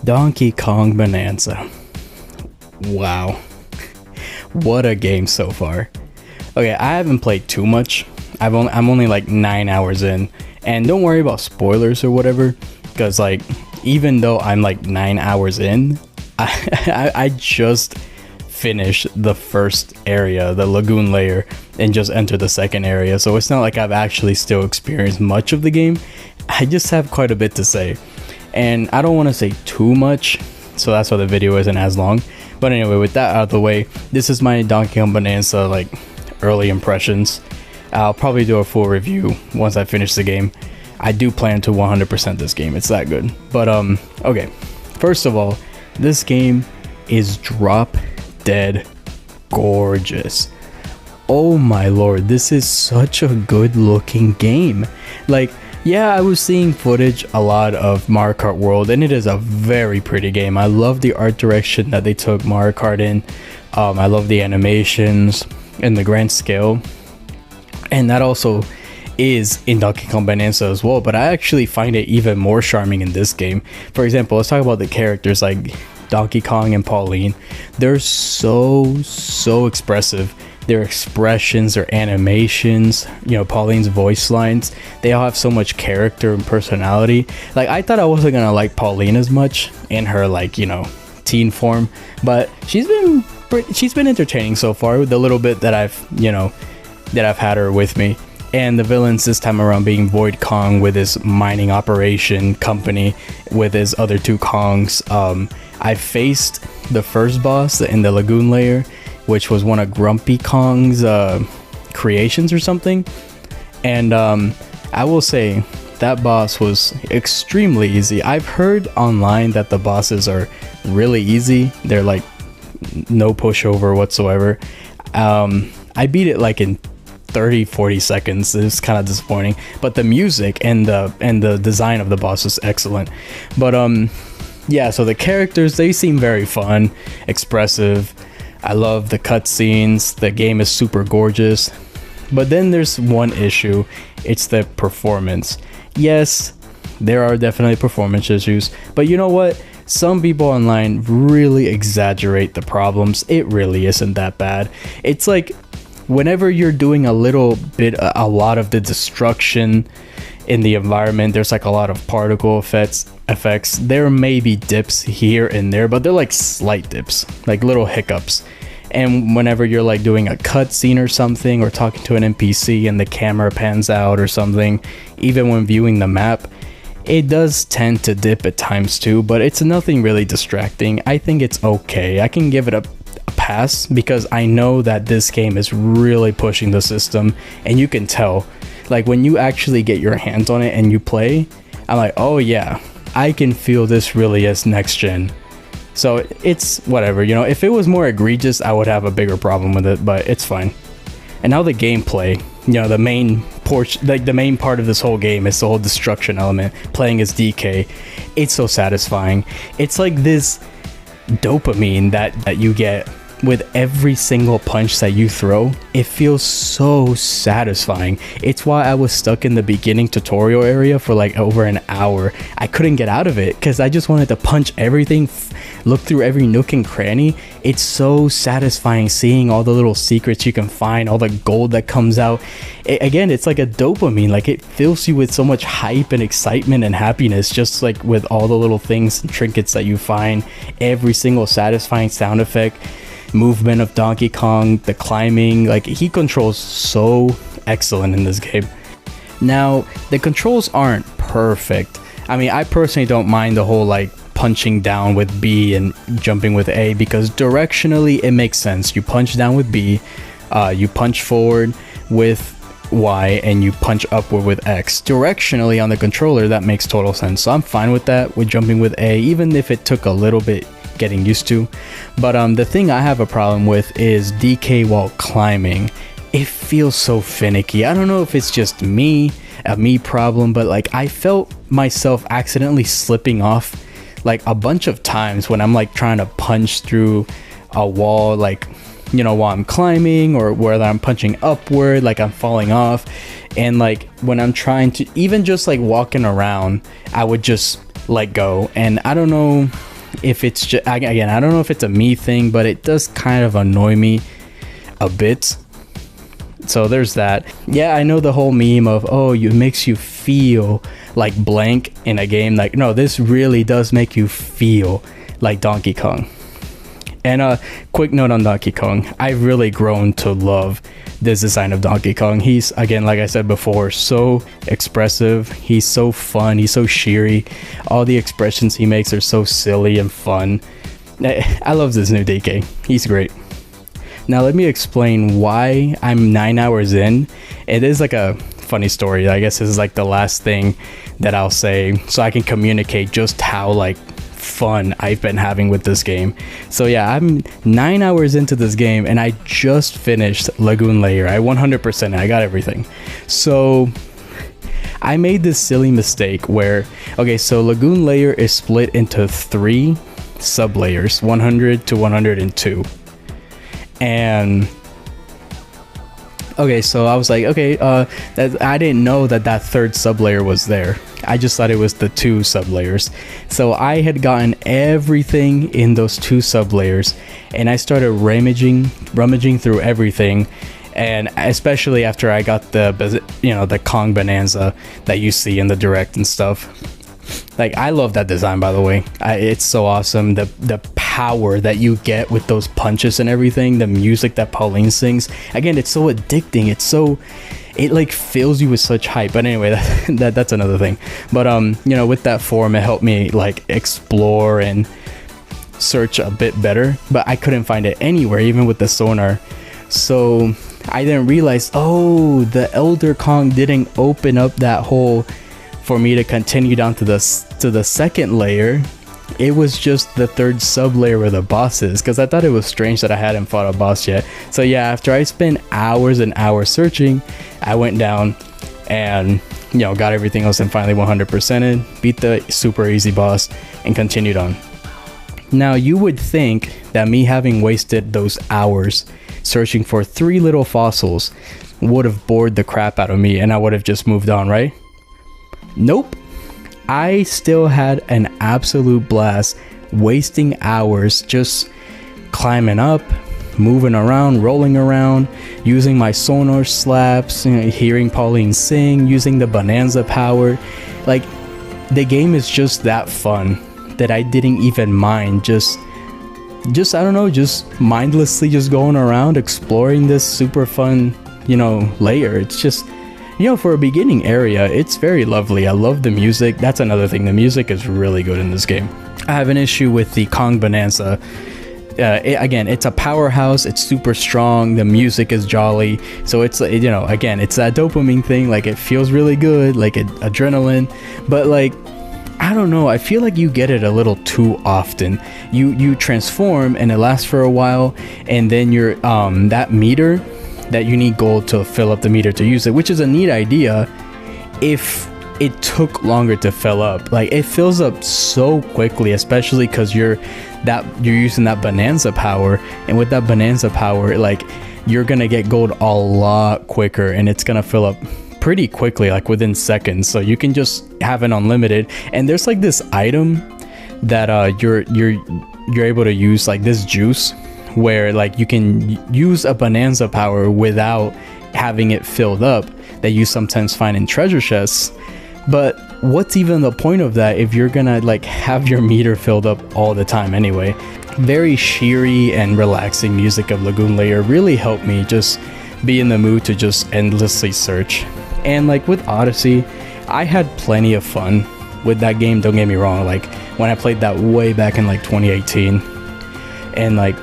Donkey Kong Bananza. Wow. What a game so far. Okay, I haven't played too much. I'm only like 9 hours in. And don't worry about spoilers or whatever, because like, even though I'm like 9 hours in, I just finished the first area, the lagoon layer, and just entered the second area. So it's not like I've actually still experienced much of the game. I just have quite a bit to say. And I don't want to say too much, so that's why the video isn't as long. But anyway, with that out of the way, this is my Donkey Kong Bananza like early impressions. I'll probably do a full review once I finish the game. I do plan to 100% this game, it's that good. But okay, first of all, this game is drop dead gorgeous. Oh my lord, this is such a good looking game. Like, yeah, I was seeing footage a lot of Mario Kart World, and it is a very pretty game. I love the art direction that they took Mario Kart in. I love the animations and the grand scale, and that also is in Donkey Kong Bananza as well, but I actually find it even more charming in this game. For example, let's talk about the characters like Donkey Kong and Pauline. They're so expressive. Their expressions, their animations, you know, Pauline's voice lines, they all have so much character and personality. Like, I thought I wasn't gonna like Pauline as much in her, like, you know, teen form, but she's been entertaining so far with the little bit that I've had her with me. And the villains this time around being Void Kong with his mining operation company with his other two Kongs. I faced the first boss in the lagoon layer, which was one of Grumpy Kong's creations or something. And I will say that boss was extremely easy. I've heard online that the bosses are really easy. They're like no pushover whatsoever. I beat it like in 30-40 seconds. It's kind of disappointing, but the music and the design of the boss is excellent. But yeah, so the characters, they seem very fun, expressive. I love the cutscenes. The game is super gorgeous. But then there's one issue. It's the performance. Yes, there are definitely performance issues, but you know what? Some people online really exaggerate the problems. It really isn't that bad. It's like whenever you're doing a lot of the destruction in the environment, there's like a lot of particle effects. There may be dips here and there, but they're like slight dips, like little hiccups. And whenever you're like doing a cutscene or something, or talking to an NPC and the camera pans out or something, even when viewing the map, it does tend to dip at times too, but it's nothing really distracting. I think it's okay. I can give it a pass because I know that this game is really pushing the system, and you can tell. Like, when you actually get your hands on it and you play, I'm like, oh yeah, I can feel this really is next gen. So it's whatever, you know. If it was more egregious, I would have a bigger problem with it, but it's fine. And now the gameplay, you know, the main portion, like the main part of this whole game is the whole destruction element, playing as DK. It's so satisfying. It's like this dopamine that you get with every single punch that you throw. It feels so satisfying. It's why I was stuck in the beginning tutorial area for like over an hour. I couldn't get out of it because I just wanted to punch everything, look through every nook and cranny. It's so satisfying seeing all the little secrets you can find, all the gold that comes out. Again, it's like a dopamine. Like, it fills you with so much hype and excitement and happiness, just like with all the little things and trinkets that you find, every single satisfying sound effect, movement of Donkey Kong, the climbing. Like, he controls so excellent in this game. Now, the controls aren't perfect. I mean, I personally don't mind the whole like punching down with B and jumping with A, because directionally it makes sense. You punch down with B, you punch forward with Y, and you punch upward with X. Directionally on the controller, that makes total sense. So I'm fine with that, with jumping with A, even if it took a little bit getting used to. But the thing I have a problem with is DK while climbing. It feels so finicky. I don't know if it's just a me problem, but like, I felt myself accidentally slipping off like a bunch of times when I'm like trying to punch through a wall, like, you know, while I'm climbing, or whether I'm punching upward, like I'm falling off. And like when I'm trying to even just like walking around, I would just let go. And I don't know if it's just, again, I don't know if it's a me thing, but it does kind of annoy me a bit. So there's that. Yeah, I know the whole meme of, oh, it makes you feel like blank in a game. Like, no, this really does make you feel like Donkey Kong. And a quick note on Donkey Kong, I've really grown to love this design of Donkey Kong. He's, again, like I said before, so expressive. He's so fun. He's so cheery. All the expressions he makes are so silly and fun. I love this new DK. He's great. Now let me explain why I'm 9 hours in. It is like a funny story. I guess this is like the last thing that I'll say so I can communicate just how like fun I've been having with this game. So yeah, I'm 9 hours into this game and I just finished Lagoon Layer. I 100%, I got everything. So I made this silly mistake where, okay, so Lagoon Layer is split into 3 sub layers, 100 to 102. And okay, so I was like, okay, I didn't know that that third sub layer was there. I just thought it was the 2 sub layers. So I had gotten everything in those 2 sub layers, and I started rummaging through everything. And especially after I got the Kong Bananza that you see in the direct and stuff. Like, I love that design, by the way. It's so awesome. The power that you get with those punches and everything, the music that Pauline sings, again, it's so addicting. It like fills you with such hype. But anyway, that's another thing. But with that form, it helped me like explore and search a bit better, but I couldn't find it anywhere, even with the sonar. So I didn't realize, oh, the Elder Kong didn't open up that hole for me to continue down to the second layer. It was just the 3rd sub layer where the boss is, because I thought it was strange that I hadn't fought a boss yet. So yeah, after I spent hours and hours searching, I went down and got everything else and finally 100%ed, beat the super easy boss, and continued on. Now you would think that me having wasted those hours searching for 3 little fossils would have bored the crap out of me and I would have just moved on, right? Nope. I still had an absolute blast wasting hours just climbing up, moving around, rolling around, using my sonar slaps, hearing Pauline sing, using the Bananza power. Like, the game is just that fun that I didn't even mind just I don't know, just mindlessly just going around exploring this super fun, layer. It's just, for a beginning area, it's very lovely. I love the music. That's another thing. The music is really good in this game. I have an issue with the Kong Bananza. Again, it's a powerhouse. It's super strong. The music is jolly. So it's, again, it's that dopamine thing. Like, it feels really good, like adrenaline. But like, I don't know, I feel like you get it a little too often. You transform and it lasts for a while, and then you're that meter that you need gold to fill up the meter to use it, which is a neat idea if it took longer to fill up. Like, it fills up so quickly, especially because you're using that Bananza power, and with that Bananza power, like, you're gonna get gold a lot quicker and it's gonna fill up pretty quickly, like within seconds. So you can just have it unlimited. And there's like this item that you're able to use, like this juice, where like you can use a Bananza power without having it filled up, that you sometimes find in treasure chests. But what's even the point of that if you're gonna like have your meter filled up all the time anyway? Very cheery and relaxing music of Lagoon Layer really helped me just be in the mood to just endlessly search. And like with Odyssey, I had plenty of fun with that game, don't get me wrong. Like, when I played that way back in like 2018, and like,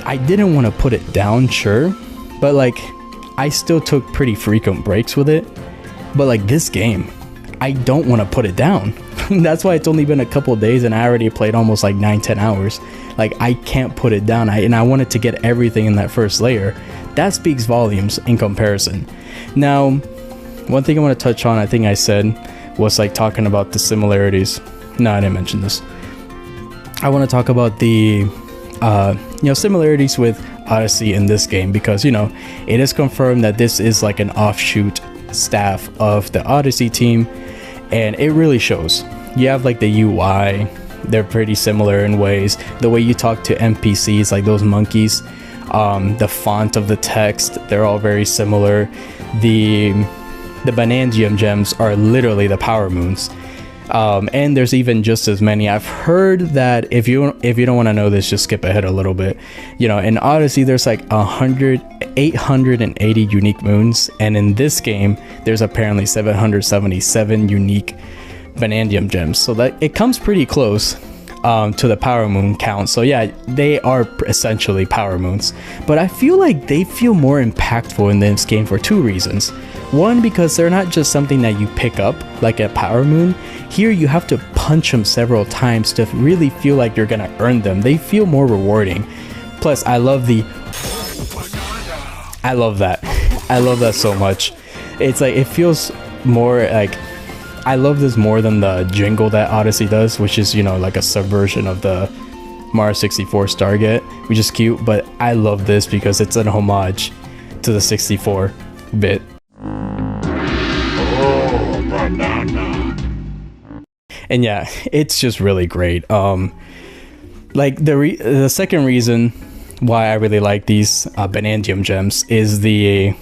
I didn't want to put it down, sure, but like, I still took pretty frequent breaks with it. But like, this game, I don't want to put it down. That's why it's only been a couple days and I already played almost like 9-10 hours. Like, I can't put it down. And I wanted to get everything in that first layer. That speaks volumes in comparison. Now, one thing I want to touch on, I think I said, was like talking about the similarities. No, I didn't mention this. I want to talk about the similarities with Odyssey in this game, because it is confirmed that this is like an offshoot staff of the Odyssey team, and it really shows. You have like the UI, they're pretty similar in ways. The way you talk to NPCs, like those monkeys, the font of the text, they're all very similar. The Bananza gems are literally the power moons. And there's even just as many. I've heard that if you don't want to know this, just skip ahead a little bit. You know, in Odyssey there's like 880 unique moons, and in this game there's apparently 777 unique Bananza gems, so that it comes pretty close to the power moon count. So yeah, they are essentially power moons, but I feel like they feel more impactful in this game for two reasons. One, because they're not just something that you pick up like a power moon. Here you have to punch them several times to really feel like you're gonna earn them. They feel more rewarding. Plus I love that. I love that so much. It's like, it feels more like, I love this more than the jingle that Odyssey does, which is, you know, like a subversion of the Mario 64 Stargate, which is cute, but I love this because it's an homage to the 64-bit. And yeah, it's just really great. Like the second reason why I really like these Bananza gems is that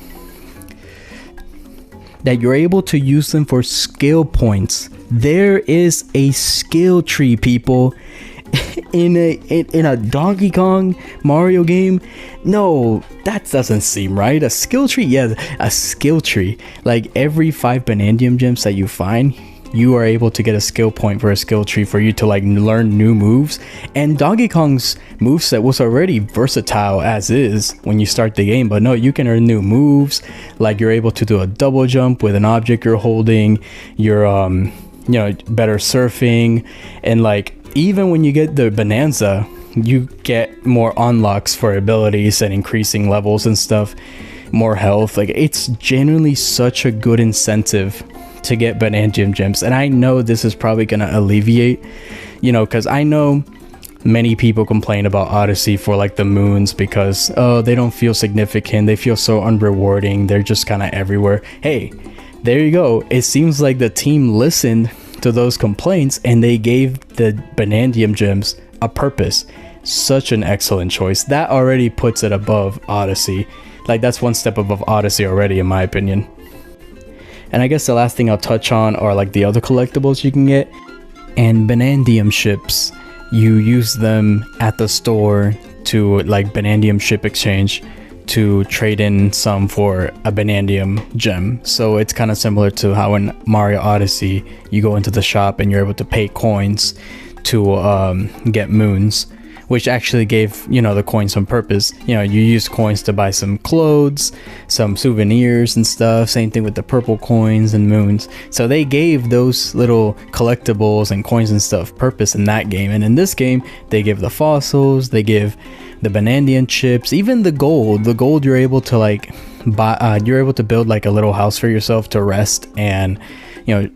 you're able to use them for skill points. There is a skill tree, people, in a Donkey Kong Mario game. No, that doesn't seem right. A skill tree? Yeah, a skill tree. Like every 5 Bananza gems that you find, you are able to get a skill point for a skill tree for you to like learn new moves. And Donkey Kong's moveset was already versatile as is when you start the game, but no, you can earn new moves. Like you're able to do a double jump with an object you're holding. You're you know, better surfing, and like even when you get the Bananza, you get more unlocks for abilities and increasing levels and stuff, more health. Like it's genuinely such a good incentive to get Bananza gems. And I know this is probably gonna alleviate, you know, because I know many people complain about Odyssey for like the moons because, oh, they don't feel significant, they feel so unrewarding, they're just kind of everywhere. Hey, there you go. It seems like the team listened to those complaints and they gave the Bananza gems a purpose. Such an excellent choice. That already puts it above Odyssey. Like that's one step above Odyssey already, in my opinion. And I guess the last thing I'll touch on are like the other collectibles you can get. And Bananza ships, you use them at the store to like Bananza ship exchange to trade in some for a Bananza gem. So it's kind of similar to how in Mario Odyssey you go into the shop and you're able to pay coins to get moons, which actually gave, you know, the coins some purpose. You know, you use coins to buy some clothes, some souvenirs and stuff. Same thing with the purple coins and moons. So they gave those little collectibles and coins and stuff purpose in that game. And in this game, they give the fossils, they give the Bananza chips, even the gold. The gold you're able to like buy, you're able to build like a little house for yourself to rest and, you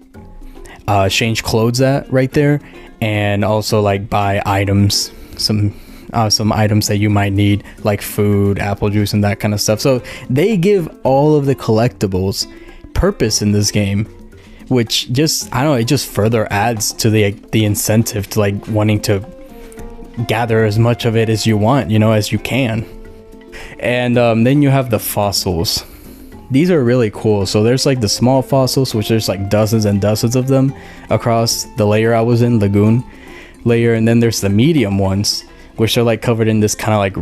know, change clothes at right there. And also like buy items, some items that you might need, like food, apple juice, and that kind of stuff. So they give all of the collectibles purpose in this game, which just, I don't know, it just further adds to the incentive to like wanting to gather as much of it as you want, you know, as you can. And then you have the fossils. These are really cool. So there's like the small fossils, which there's like dozens and dozens of them across the layer I was in, lagoon layer. And then there's the medium ones, which are like covered in this kind of like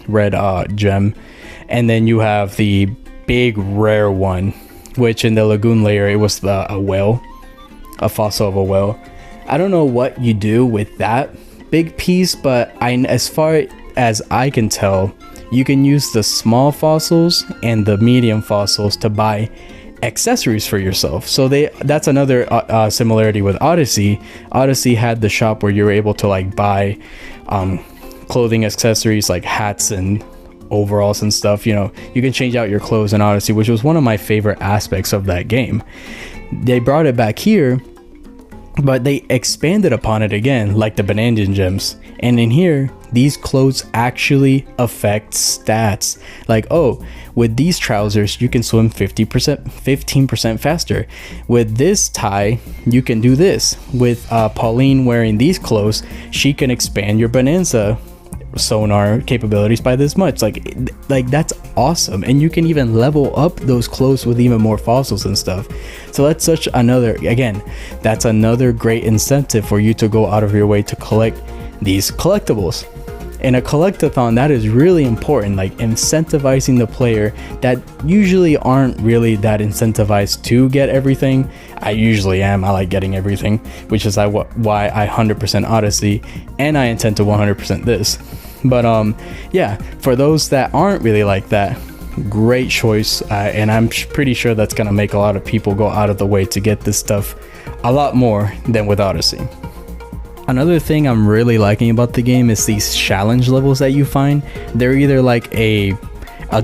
red gem. And then you have the big rare one, which in the lagoon layer, it was a whale, a fossil of a whale. I don't know what you do with that big piece, but as far as I can tell, you can use the small fossils and the medium fossils to buy accessories for yourself. So that's another similarity with Odyssey. Odyssey had the shop where you were able to like buy clothing accessories like hats and overalls and stuff. You know, you can change out your clothes in Odyssey, which was one of my favorite aspects of that game. They brought it back here, but they expanded upon it again, like the Bananza gems. And in here, these clothes actually affect stats. Like, oh, with these trousers you can swim 15% faster. With this tie you can do this. With Pauline wearing these clothes, she can expand your Bananza sonar capabilities by this much. Like that's awesome. And you can even level up those clothes with even more fossils and stuff. So that's that's another great incentive for you to go out of your way to collect these collectibles. In a collectathon, that is really important, like incentivizing the player that usually aren't really that incentivized to get everything. I usually am. I like getting everything, which is why I 100% Odyssey, and I intend to 100% this. But yeah, for those that aren't really like that, great choice, and I'm pretty sure that's gonna make a lot of people go out of the way to get this stuff a lot more than with Odyssey. Another thing I'm really liking about the game is these challenge levels that you find. They're either like a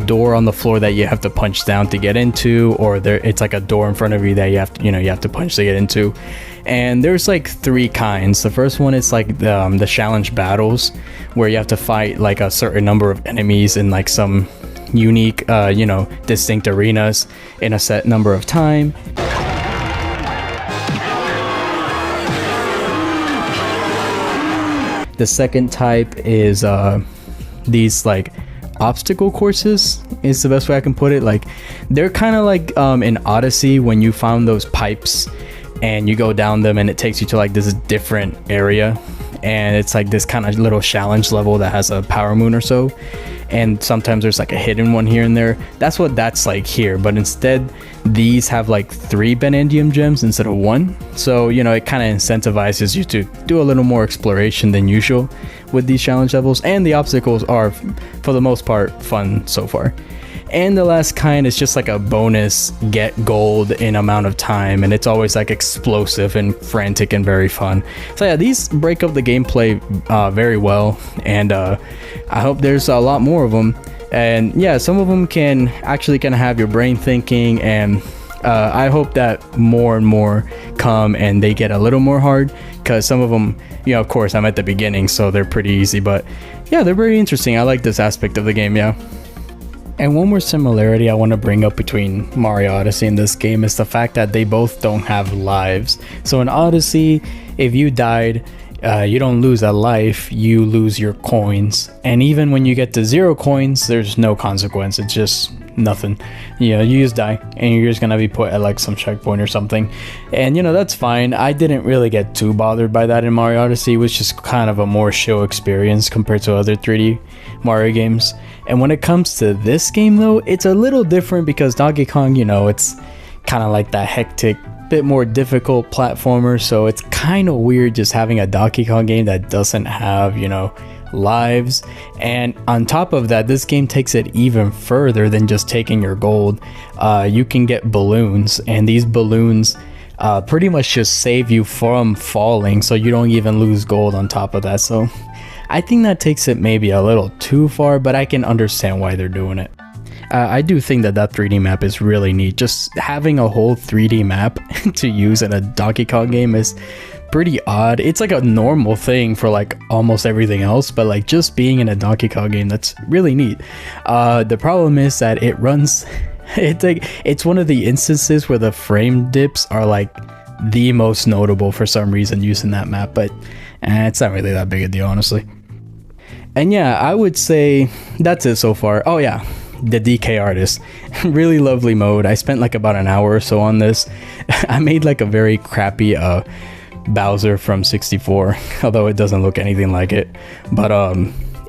door on the floor that you have to punch down to get into, or it's like a door in front of you that you have to punch to get into. And there's like 3 kinds. The first one is like the challenge battles, where you have to fight like a certain number of enemies in like some unique distinct arenas in a set number of time. The second type is these like obstacle courses, is the best way I can put it. Like they're kind of like in Odyssey, when you found those pipes and you go down them and it takes you to like this different area, and it's like this kind of little challenge level that has a power moon or so, and sometimes there's like a hidden one here and there. That's what that's like here, but instead these have like 3 Banandium gems instead of 1, so it kind of incentivizes you to do a little more exploration than usual with these challenge levels. And the obstacles are for the most part fun so far. And the last kind is just like a bonus get gold in amount of time, and it's always like explosive and frantic and very fun. So yeah, these break up the gameplay very well, and I hope there's a lot more of them. And yeah, some of them can have your brain thinking, and I hope that more and more come and they get a little more hard, because some of them, of course I'm at the beginning, so they're pretty easy, but yeah, they're very interesting. I like this aspect of the game. Yeah. And one more similarity I want to bring up between Mario Odyssey and this game is the fact that they both don't have lives. So in Odyssey, if you died, you don't lose a life, you lose your coins. And even when you get to 0 coins, there's no consequence. It's just nothing. You just die, and you're just gonna be put at like some checkpoint or something. And that's fine. I didn't really get too bothered by that in Mario Odyssey. It was just kind of a more chill experience compared to other 3D Mario games. And when it comes to this game though, it's a little different, because Donkey Kong, it's kind of like that hectic, bit more difficult platformer, so it's kind of weird just having a Donkey Kong game that doesn't have lives. And on top of that, this game takes it even further than just taking your gold. You can get balloons, and these balloons pretty much just save you from falling, so you don't even lose gold on top of that. So I think that takes it maybe a little too far, but I can understand why they're doing it. I do think that 3D map is really neat. Just having a whole 3D map to use in a Donkey Kong game is pretty odd. It's like a normal thing for like almost everything else, but like just being in a Donkey Kong game, that's really neat. The problem is that it runs it's one of the instances where the frame dips are like the most notable for some reason using that map, but it's not really that big a deal, honestly. And yeah, I would say that's it so far. Oh yeah, the DK artist, really lovely mode. I spent like about an hour or so on this. I made like a very crappy Bowser from 64, although it doesn't look anything like it, but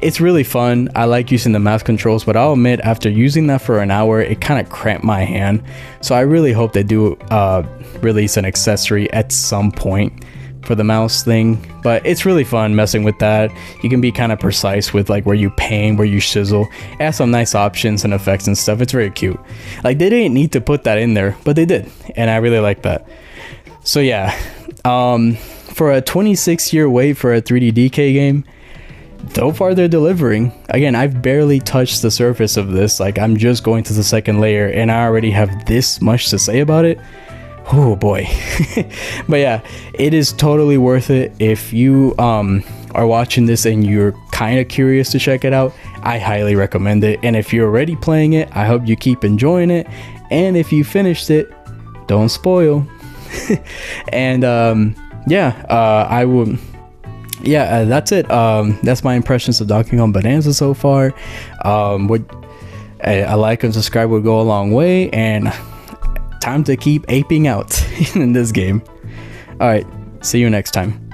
it's really fun. I like using the mouse controls, but I'll admit, after using that for an hour, it kind of cramped my hand. So I really hope they do release an accessory at some point for the mouse thing, but it's really fun messing with that. You can be kind of precise with like where you paint, where you chisel. It has some nice options and effects and stuff. It's very cute. Like, they didn't need to put that in there, but they did, and I really like that. So yeah, for a 26-year wait for a 3D DK game, so far they're delivering. Again, I've barely touched the surface of this. Like, I'm just going to the second layer and I already have this much to say about it. Oh boy. But yeah, it is totally worth it. If you are watching this and you're kind of curious to check it out, I highly recommend it. And if you're already playing it, I hope you keep enjoying it. And if you finished it, don't spoil. And I will. Yeah, that's it. That's my impressions of Donkey Kong Bananza so far. A like and subscribe would go a long way, and time to keep aping out in this game. All right, see you next time.